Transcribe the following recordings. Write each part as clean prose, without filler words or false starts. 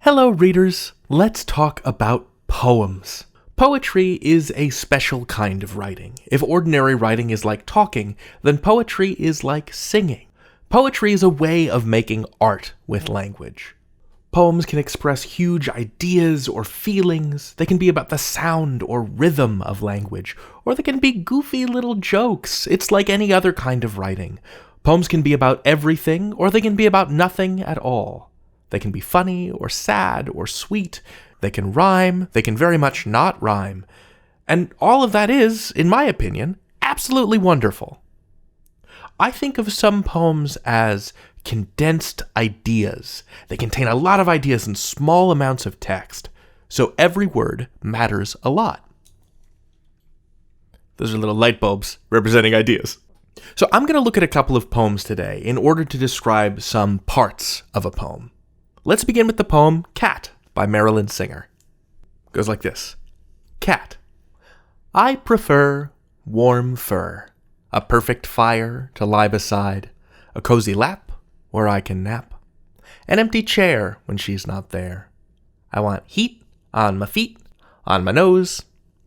Hello, readers. Let's talk about poems. Poetry is a special kind of writing. If ordinary writing is like talking, then poetry is like singing. Poetry is a way of making art with language. Poems can express huge ideas or feelings. They can be about the sound or rhythm of language, or they can be goofy little jokes. It's like any other kind of writing. Poems can be about everything, or they can be about nothing at all. They can be funny, or sad, or sweet. They can rhyme. They can very much not rhyme. And all of that is, in my opinion, absolutely wonderful. I think of some poems as condensed ideas. They contain a lot of ideas in small amounts of text, so every word matters a lot. Those are little light bulbs representing ideas. So I'm going to look at a couple of poems today in order to describe some parts of a poem. Let's begin with the poem Cat by Marilyn Singer. It goes like this. Cat. I prefer warm fur, a perfect fire to lie beside, a cozy lap where I can nap, an empty chair when she's not there. I want heat on my feet, on my nose,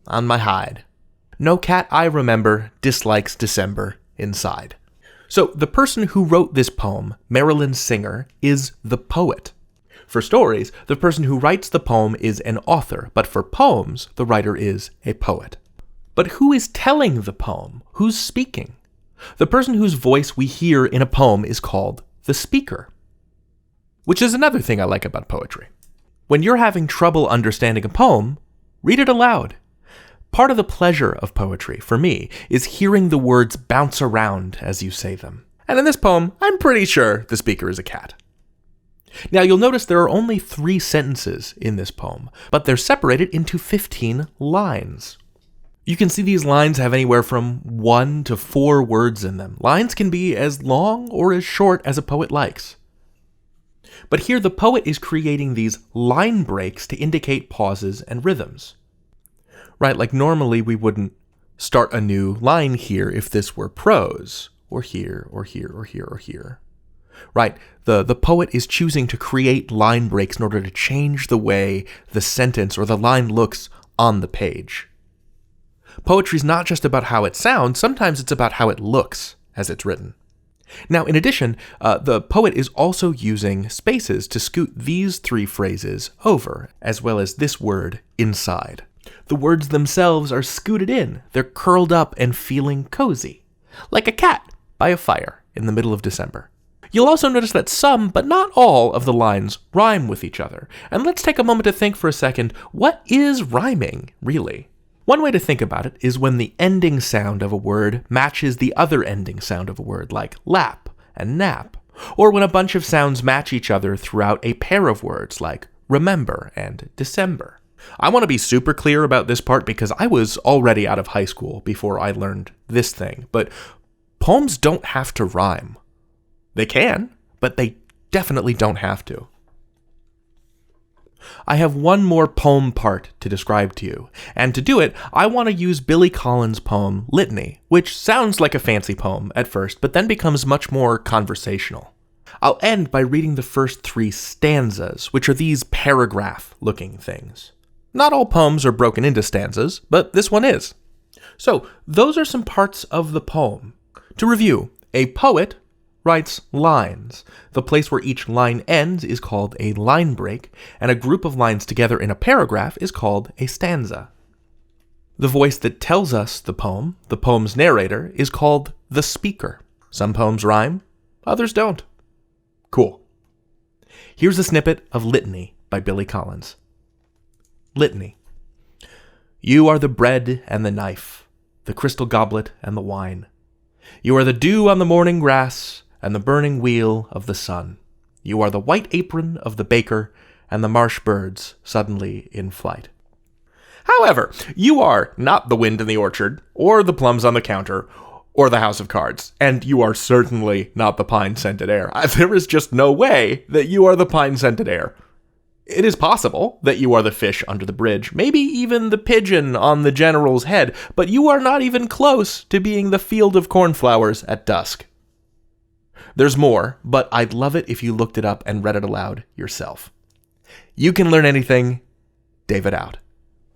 on my hide. No cat I remember dislikes December inside. So the person who wrote this poem, Marilyn Singer, is the poet. For stories, the person who writes the poem is an author, but for poems, the writer is a poet. But who is telling the poem? Who's speaking? The person whose voice we hear in a poem is called the speaker, which is another thing I like about poetry. When you're having trouble understanding a poem, read it aloud. Part of the pleasure of poetry, for me, is hearing the words bounce around as you say them. And in this poem, I'm pretty sure the speaker is a cat. Now, you'll notice there are only 3 sentences in this poem, but they're separated into 15 lines. You can see these lines have anywhere from 1 to 4 words in them. Lines can be as long or as short as a poet likes. But here the poet is creating these line breaks to indicate pauses and rhythms. Right, like normally we wouldn't start a new line here if this were prose, or here, or here, or here, or here. Right, the poet is choosing to create line breaks in order to change the way the sentence or the line looks on the page. Poetry is not just about how it sounds, sometimes it's about how it looks as it's written. Now, in addition, the poet is also using spaces to scoot these 3 phrases over, as well as this word, inside. The words themselves are scooted in. They're curled up and feeling cozy, like a cat by a fire in the middle of December. You'll also notice that some, but not all, of the lines rhyme with each other. And let's take a moment to think for a second, what is rhyming, really? One way to think about it is when the ending sound of a word matches the other ending sound of a word, like lap and nap, or when a bunch of sounds match each other throughout a pair of words, like remember and December. I want to be super clear about this part because I was already out of high school before I learned this thing, but poems don't have to rhyme. They can, but they definitely don't have to. I have one more poem part to describe to you, and to do it, I want to use Billy Collins' poem, Litany, which sounds like a fancy poem at first, but then becomes much more conversational. I'll end by reading the first 3 stanzas, which are these paragraph-looking things. Not all poems are broken into stanzas, but this one is. So, those are some parts of the poem. To review, a poet writes lines. The place where each line ends is called a line break, and a group of lines together in a paragraph is called a stanza. The voice that tells us the poem's narrator, is called the speaker. Some poems rhyme, others don't. Cool. Here's a snippet of Litany by Billy Collins. Litany. You are the bread and the knife, the crystal goblet and the wine. You are the dew on the morning grass, and the burning wheel of the sun. You are the white apron of the baker, and the marsh birds suddenly in flight. However, you are not the wind in the orchard, or the plums on the counter, or the house of cards, and you are certainly not the pine-scented air. There is just no way that you are the pine-scented air. It is possible that you are the fish under the bridge, maybe even the pigeon on the general's head, but you are not even close to being the field of cornflowers at dusk. There's more, but I'd love it if you looked it up and read it aloud yourself. You can learn anything. David out.